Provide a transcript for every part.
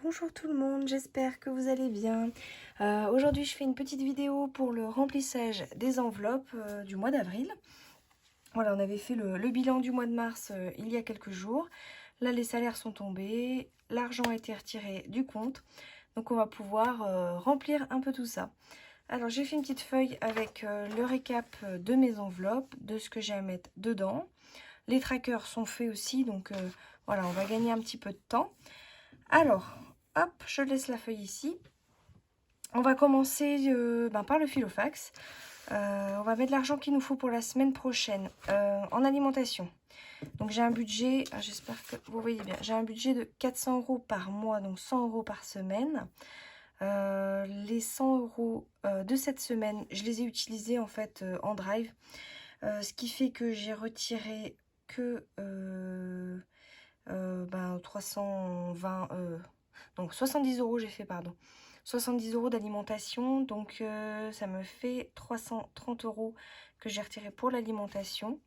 Bonjour tout le monde, j'espère que vous allez bien. Aujourd'hui je fais une petite vidéo pour le remplissage des enveloppes du mois d'avril. Voilà, on avait fait le bilan du mois de mars il y a quelques jours. Là les salaires sont tombés, l'argent a été retiré du compte. Donc on va pouvoir remplir un peu tout ça. Alors j'ai fait une petite feuille avec le récap de mes enveloppes, de ce que j'ai à mettre dedans. Les trackers sont faits aussi, donc voilà, on va gagner un petit peu de temps. Alors, hop, je laisse la feuille ici. On va commencer par le filofax. On va mettre l'argent qu'il nous faut pour la semaine prochaine en alimentation. Donc j'ai un budget, j'espère que vous voyez bien, j'ai un budget de 400 € par mois, donc 100 € par semaine. Les 100 € de cette semaine, je les ai utilisés en fait en drive. Ce qui fait que j'ai retiré que 320... donc 70 € j'ai fait, pardon. 70 € d'alimentation, donc ça me fait 330 € que j'ai retiré pour l'alimentation.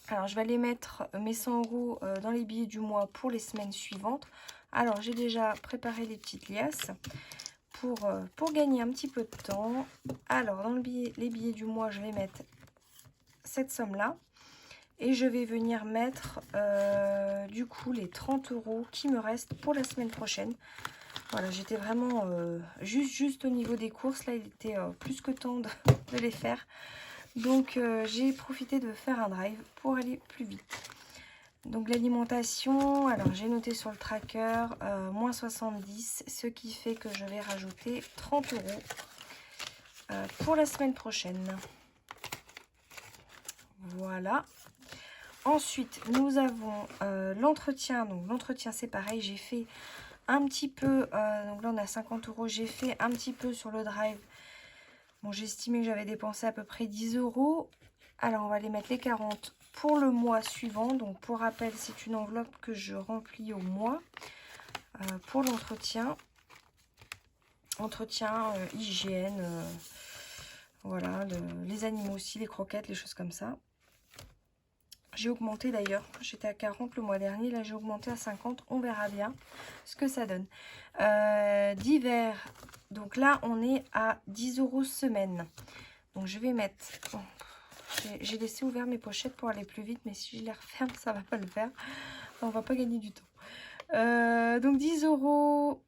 Alors je vais aller mettre mes 100 € dans les billets du mois pour les semaines suivantes. Alors j'ai déjà préparé les petites liasses pour gagner un petit peu de temps. Alors dans les billets du mois, je vais mettre cette somme là. Et je vais venir mettre du coup les 30 € qui me restent pour la semaine prochaine. Voilà, j'étais vraiment juste au niveau des courses. Là, il était plus que temps de les faire. Donc, j'ai profité de faire un drive pour aller plus vite. Donc, l'alimentation, alors j'ai noté sur le tracker moins 70, ce qui fait que je vais rajouter 30 € pour la semaine prochaine. Voilà. Ensuite, nous avons l'entretien. Donc, l'entretien, c'est pareil. J'ai fait un petit peu, donc là on a 50 €, j'ai fait un petit peu sur le drive. Bon, j'ai estimé que j'avais dépensé à peu près 10 €. Alors on va les mettre les 40 pour le mois suivant. Donc pour rappel, c'est une enveloppe que je remplis au mois pour l'entretien. Entretien, hygiène, voilà, les animaux aussi, les croquettes, les choses comme ça. J'ai augmenté d'ailleurs, j'étais à 40 le mois dernier, là j'ai augmenté à 50, on verra bien ce que ça donne. D'hiver, donc là on est à 10 € semaine. Donc je vais mettre, bon, j'ai laissé ouvert mes pochettes pour aller plus vite, mais si je les referme ça va pas le faire, enfin, on va pas gagner du temps. Donc 10 €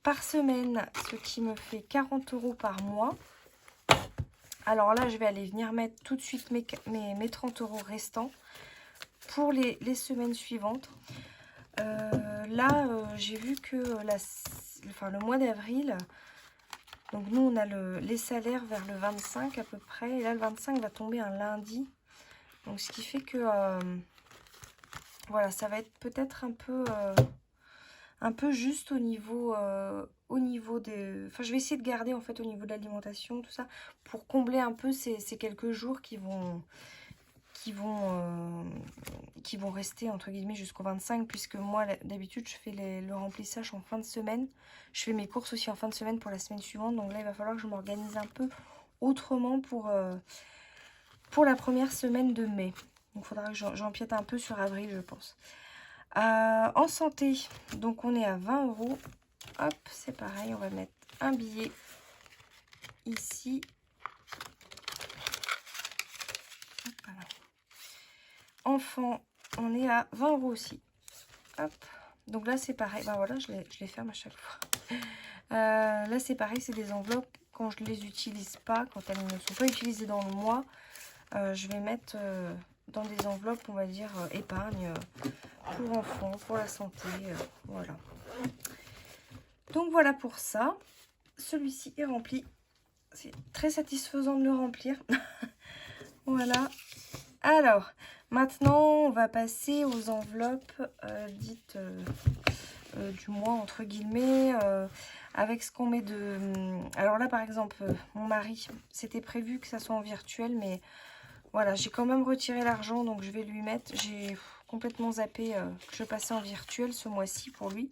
par semaine, ce qui me fait 40 € par mois. Alors là je vais aller venir mettre tout de suite mes 30 € restants pour les semaines suivantes. J'ai vu que le mois d'avril, donc nous on a les salaires vers le 25 à peu près, et là le 25 va tomber un lundi, donc ce qui fait que voilà, ça va être peut-être un peu juste au niveau des... Enfin, je vais essayer de garder en fait au niveau de l'alimentation, tout ça, pour combler un peu ces quelques jours qui vont rester entre guillemets jusqu'au 25, puisque moi d'habitude je fais le remplissage en fin de semaine. Je fais mes courses aussi en fin de semaine pour la semaine suivante, donc là il va falloir que je m'organise un peu autrement pour la première semaine de mai. Donc il faudra que j'empiète un peu sur avril, je pense. En santé, donc on est à 20 €. Hop, c'est pareil, on va mettre un billet ici. Hop, voilà. Enfant, on est à 20 € aussi. Hop. Donc là, c'est pareil. Ben voilà, je les ferme à chaque fois. Là, c'est pareil, c'est des enveloppes. Quand je ne les utilise pas, quand elles ne sont pas utilisées dans le mois, je vais mettre dans des enveloppes, on va dire, épargne pour enfants, pour la santé. Voilà. Donc voilà pour ça. Celui-ci est rempli. C'est très satisfaisant de le remplir. Voilà. Alors, maintenant, on va passer aux enveloppes dites du mois, entre guillemets, avec ce qu'on met de... Alors là, par exemple, mon mari, c'était prévu que ça soit en virtuel, mais voilà, j'ai quand même retiré l'argent, donc je vais lui mettre... J'ai complètement zappé que je passais en virtuel ce mois-ci pour lui,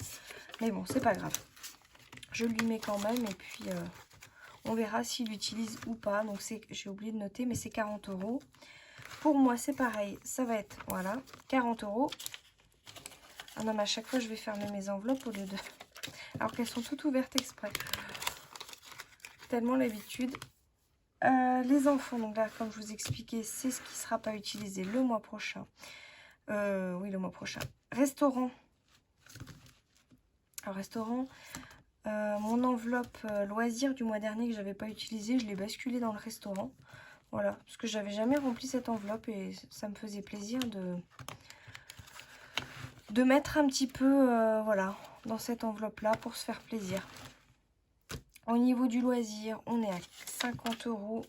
mais bon, c'est pas grave. Je lui mets quand même, et puis on verra s'il l'utilise ou pas. Donc j'ai oublié de noter, mais c'est 40 €. Pour moi, c'est pareil, ça va être, voilà, 40 €. Ah non, mais à chaque fois, je vais fermer mes enveloppes au lieu de... Alors qu'elles sont toutes ouvertes exprès. Tellement l'habitude. Les enfants, donc là, comme je vous expliquais, c'est ce qui ne sera pas utilisé le mois prochain. Oui, le mois prochain. Restaurant. Alors, restaurant, mon enveloppe loisir du mois dernier que j'avais pas utilisée, je l'ai basculée dans le restaurant. Voilà, parce que j'avais jamais rempli cette enveloppe et ça me faisait plaisir de mettre un petit peu, voilà, dans cette enveloppe-là pour se faire plaisir. Au niveau du loisir, on est à 50 €.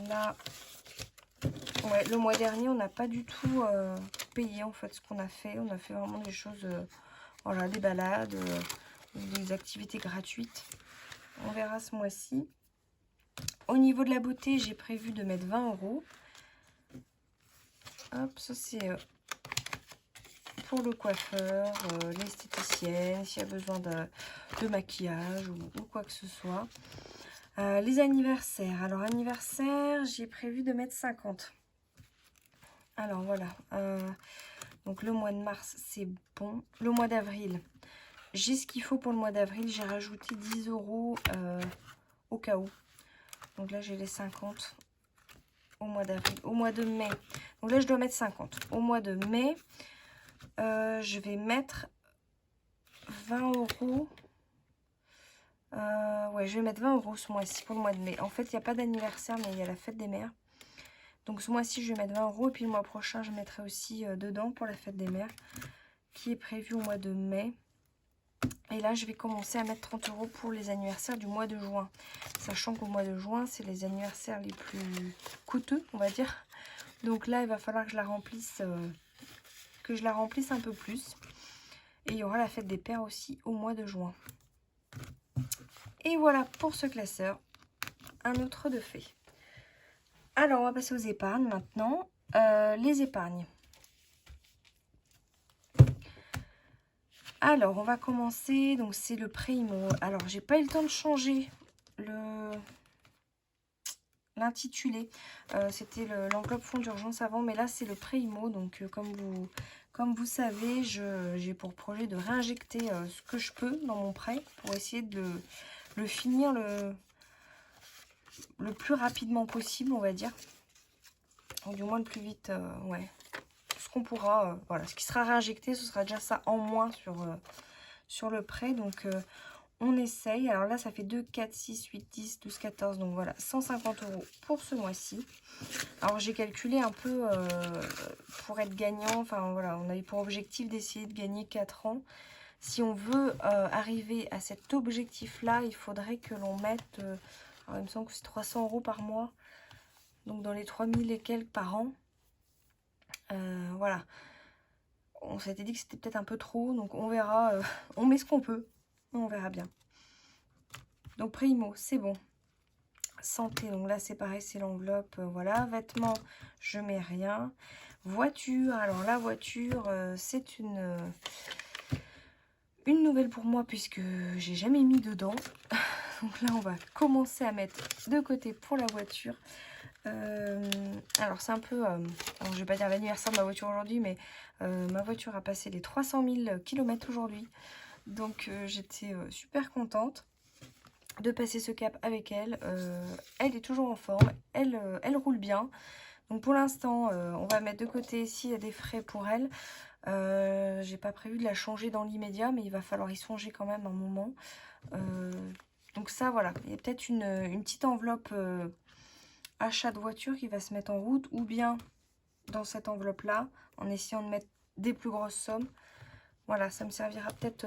Là, ouais, le mois dernier, on n'a pas du tout payé en fait ce qu'on a fait. On a fait vraiment des choses, voilà, des balades, des activités gratuites. On verra ce mois-ci. Au niveau de la beauté, j'ai prévu de mettre 20 €. Hop, ça c'est pour le coiffeur, l'esthéticienne, s'il y a besoin de maquillage ou quoi que ce soit. Les anniversaires. Alors, anniversaire, j'ai prévu de mettre 50. Alors, voilà. Donc, le mois de mars, c'est bon. Le mois d'avril, j'ai ce qu'il faut pour le mois d'avril. J'ai rajouté 10 € au cas où. Donc là, j'ai les 50 au mois d'avril. Au mois de mai, donc là, je dois mettre 50. Au mois de mai, je vais mettre 20 €. Ouais, je vais mettre 20 € ce mois-ci pour le mois de mai. En fait, il n'y a pas d'anniversaire, mais il y a la fête des mères. Donc ce mois-ci, je vais mettre 20 € et puis le mois prochain, je mettrai aussi dedans pour la fête des mères qui est prévue au mois de mai. Et là, je vais commencer à mettre 30 € pour les anniversaires du mois de juin. Sachant qu'au mois de juin, c'est les anniversaires les plus coûteux, on va dire. Donc là, il va falloir que je la remplisse, un peu plus. Et il y aura la fête des pères aussi au mois de juin. Et voilà pour ce classeur. Un autre de fait. Alors, on va passer aux épargnes maintenant. Les épargnes. Alors, on va commencer. Donc, c'est le prêt IMO. Alors, j'ai pas eu le temps de changer l'intitulé. C'était l'enveloppe fonds d'urgence avant. Mais là, c'est le prêt IMO. Donc, comme vous savez, j'ai pour projet de réinjecter ce que je peux dans mon prêt pour essayer de le finir le plus rapidement possible, on va dire. Ou du moins le plus vite, ouais. Ce qu'on pourra, voilà. Ce qui sera réinjecté, ce sera déjà ça en moins sur le prêt. Donc, on essaye. Alors là, ça fait 2, 4, 6, 8, 10, 12, 14. Donc voilà, 150 € pour ce mois-ci. Alors, j'ai calculé un peu pour être gagnant. Enfin, voilà, on avait pour objectif d'essayer de gagner 4 ans. Si on veut arriver à cet objectif-là, il faudrait que l'on mette... alors, il me semble que c'est 300 € par mois. Donc, dans les 3000 et quelques par an. Voilà. On s'était dit que c'était peut-être un peu trop. Donc, on verra. On met ce qu'on peut. On verra bien. Donc, primo, c'est bon. Santé, donc là, c'est pareil. C'est l'enveloppe. Voilà. Vêtements, je mets rien. Voiture. Alors, la voiture, c'est une nouvelle pour moi puisque j'ai jamais mis dedans. Donc là, on va commencer à mettre de côté pour la voiture. Alors, c'est un peu... alors, je vais pas dire l'anniversaire de ma voiture aujourd'hui, mais ma voiture a passé les 300 000 km aujourd'hui. Donc, j'étais super contente de passer ce cap avec elle. Elle est toujours en forme. Elle roule bien. Donc, pour l'instant, on va mettre de côté s'il y a des frais pour elle. J'ai pas prévu de la changer dans l'immédiat, mais il va falloir y songer quand même un moment. Donc ça, voilà. Il y a peut-être une petite enveloppe achat de voiture qui va se mettre en route, ou bien dans cette enveloppe-là, en essayant de mettre des plus grosses sommes. Voilà, ça me servira peut-être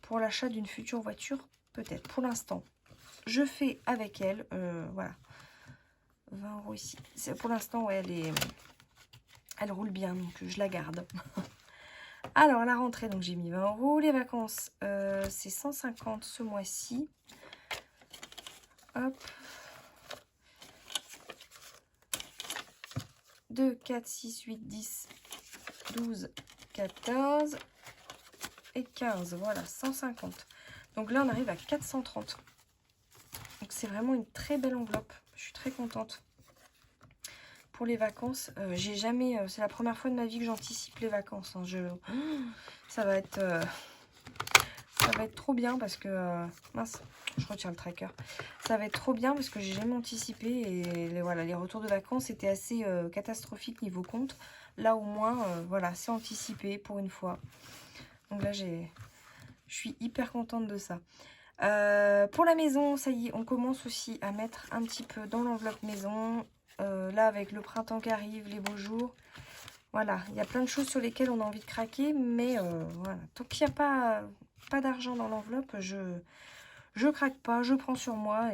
pour l'achat d'une future voiture, peut-être. Pour l'instant, je fais avec elle. Voilà. 20 € ici. Pour l'instant, ouais, elle roule bien, donc je la garde. Alors, la rentrée, donc j'ai mis 20 €. Les vacances, c'est 150 ce mois-ci. Hop. 2, 4, 6, 8, 10, 12, 14 et 15. Voilà, 150. Donc là, on arrive à 430. Donc c'est vraiment une très belle enveloppe. Je suis très contente. Pour les vacances, j'ai jamais... c'est la première fois de ma vie que j'anticipe les vacances. Hein. Ça va être Ça va être trop bien parce que... mince, je retire le tracker. Ça va être trop bien parce que j'ai jamais anticipé. Et voilà, les retours de vacances étaient assez catastrophiques niveau compte. Là, au moins, voilà, c'est anticipé pour une fois. Donc là, je suis hyper contente de ça. Pour la maison, ça y est, on commence aussi à mettre un petit peu dans l'enveloppe maison. Là, avec le printemps qui arrive, les beaux jours. Voilà, il y a plein de choses sur lesquelles on a envie de craquer. Mais voilà, tant qu'il n'y a pas d'argent dans l'enveloppe, je craque pas, je prends sur moi.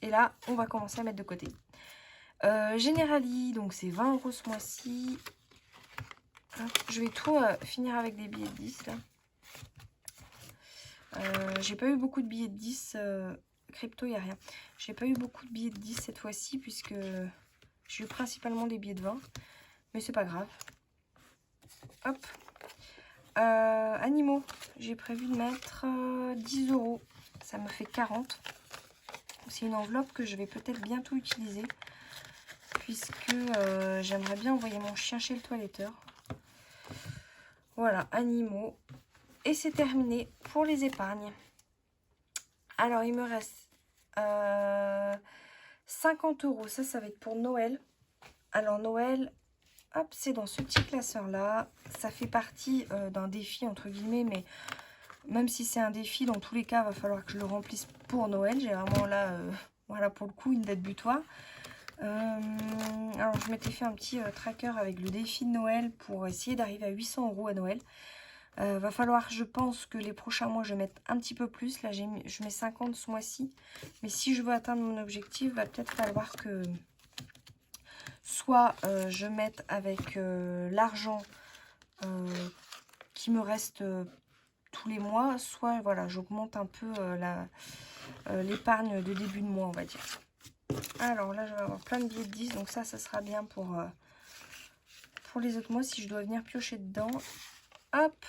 Et là, on va commencer à mettre de côté. Generali, donc c'est 20 € ce mois-ci. Je vais tout finir avec des billets de 10 là. J'ai pas eu beaucoup de billets de 10. Crypto, il n'y a rien. J'ai pas eu beaucoup de billets de 10 cette fois-ci puisque j'ai eu principalement des billets de 20. Mais c'est pas grave. Hop. Animaux. J'ai prévu de mettre 10 €. Ça me fait 40. C'est une enveloppe que je vais peut-être bientôt utiliser. Puisque j'aimerais bien envoyer mon chien chez le toiletteur. Voilà, animaux. Et c'est terminé pour les épargnes. Alors, il me reste 50 €. Ça va être pour Noël. Alors, Noël, hop, c'est dans ce petit classeur-là. Ça fait partie d'un défi, entre guillemets, mais même si c'est un défi, dans tous les cas, il va falloir que je le remplisse pour Noël. J'ai vraiment là, voilà, pour le coup, une date butoir. Alors, je m'étais fait un petit tracker avec le défi de Noël pour essayer d'arriver à 800 € à Noël. Va falloir, je pense, que les prochains mois, je mette un petit peu plus. Là, je mets 50 ce mois-ci. Mais si je veux atteindre mon objectif, va peut-être falloir que soit je mette avec l'argent qui me reste tous les mois, soit voilà, j'augmente un peu l'épargne de début de mois, on va dire. Alors là, je vais avoir plein de billets de 10, donc ça sera bien pour les autres mois, si je dois venir piocher dedans. Hop.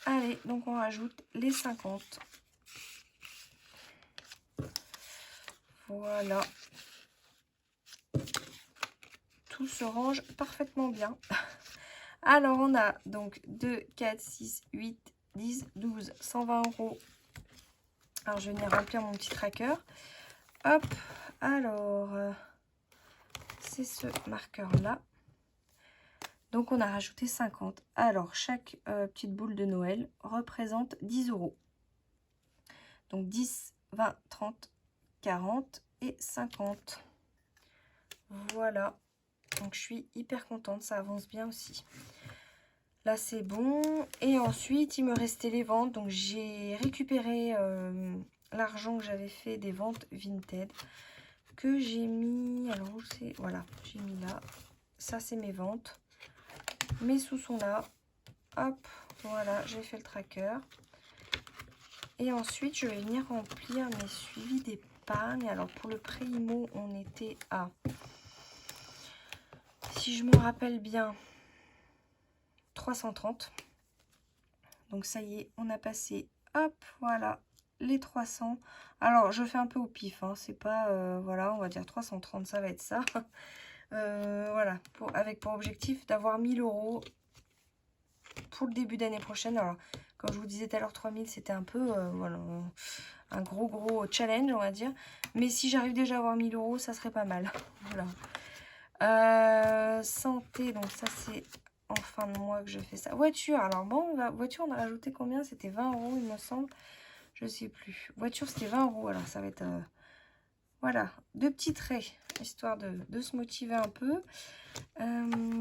Allez, donc on rajoute les 50. Voilà. Tout se range parfaitement bien. Alors, on a donc 2, 4, 6, 8, 10, 12, 120 €. Alors, je vais venir remplir mon petit tracker. Hop. Alors, c'est ce marqueur-là. Donc, on a rajouté 50. Alors, chaque petite boule de Noël représente 10 €. Donc, 10, 20, 30, 40 et 50. Voilà. Donc, je suis hyper contente. Ça avance bien aussi. Là, c'est bon. Et ensuite, il me restait les ventes. Donc, j'ai récupéré l'argent que j'avais fait des ventes Vinted. Que j'ai mis... Alors, où c'est? Voilà, j'ai mis là. Ça, c'est mes ventes. Mes sous sont là. Hop, voilà, j'ai fait le tracker. Et ensuite, je vais venir remplir mes suivis d'épargne. Alors, pour le prêt IMO, on était à... Si je me rappelle bien... 330. Donc ça y est, on a passé, hop, voilà, les 300. Alors, je fais un peu au pif, hein, c'est pas, voilà, on va dire 330, ça va être ça. Voilà, avec pour objectif d'avoir 1000 € pour le début d'année prochaine. Alors, comme je vous disais tout à l'heure, 3000, c'était un peu, voilà, un gros challenge, on va dire. Mais si j'arrive déjà à avoir 1000 €, ça serait pas mal. Voilà. Santé, donc ça c'est... en fin de mois que je fais ça. Voiture, alors bon, voiture, on a rajouté combien? C'était 20 €, il me semble. Je sais plus. Voiture, c'était 20 €. Alors, ça va être... voilà, 2 petits traits, histoire de se motiver un peu.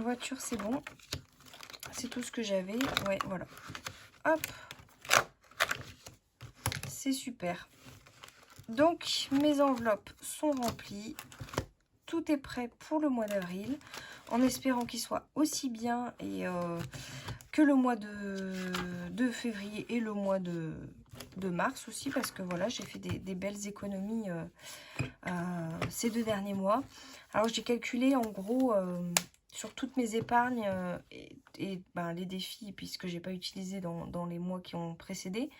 Voiture, c'est bon. C'est tout ce que j'avais. Ouais, voilà. Hop. C'est super. Donc, mes enveloppes sont remplies. Tout est prêt pour le mois d'avril. En espérant qu'il soit aussi bien et que le mois de février et le mois de mars aussi, parce que voilà, j'ai fait des belles économies ces 2 derniers mois. Alors j'ai calculé en gros sur toutes mes épargnes et ben, les défis, puisque j'ai pas utilisé dans les mois qui ont précédé.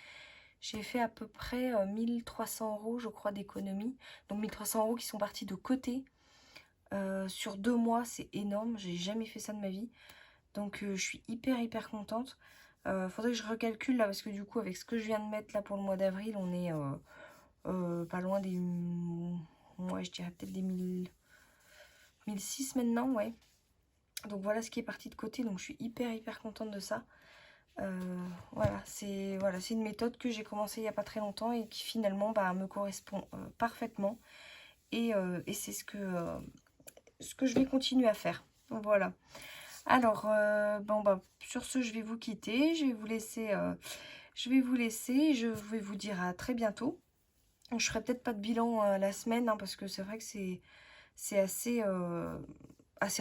J'ai fait à peu près 1300 € je crois d'économies. Donc 1300 € qui sont partis de côté. Sur 2 mois, c'est énorme. J'ai jamais fait ça de ma vie. Donc, je suis hyper contente. Faudrait que je recalcule là, parce que du coup, avec ce que je viens de mettre là pour le mois d'avril, on est pas loin des... Ouais, je dirais peut-être des 1006 maintenant, ouais. Donc voilà ce qui est parti de côté, donc je suis hyper contente de ça. Voilà, c'est une méthode que j'ai commencé il n'y a pas très longtemps et qui finalement bah, me correspond parfaitement. Et c'est ce que je vais continuer à faire. Donc voilà. Alors, bon, bah, sur ce, je vais vous quitter. Je vais vous laisser. Je vais vous dire à très bientôt. Je ferai peut-être pas de bilan la semaine, hein, parce que c'est vrai que c'est assez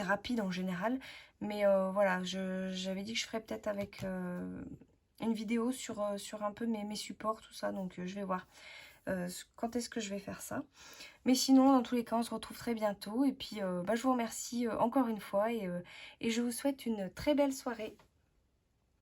rapide en général. Mais voilà, j'avais dit que je ferais peut-être avec une vidéo sur un peu mes supports, tout ça. Donc je vais voir quand est-ce que je vais faire ça. Mais sinon, dans tous les cas, on se retrouve très bientôt. Et puis, bah, je vous remercie encore une fois et je vous souhaite une très belle soirée.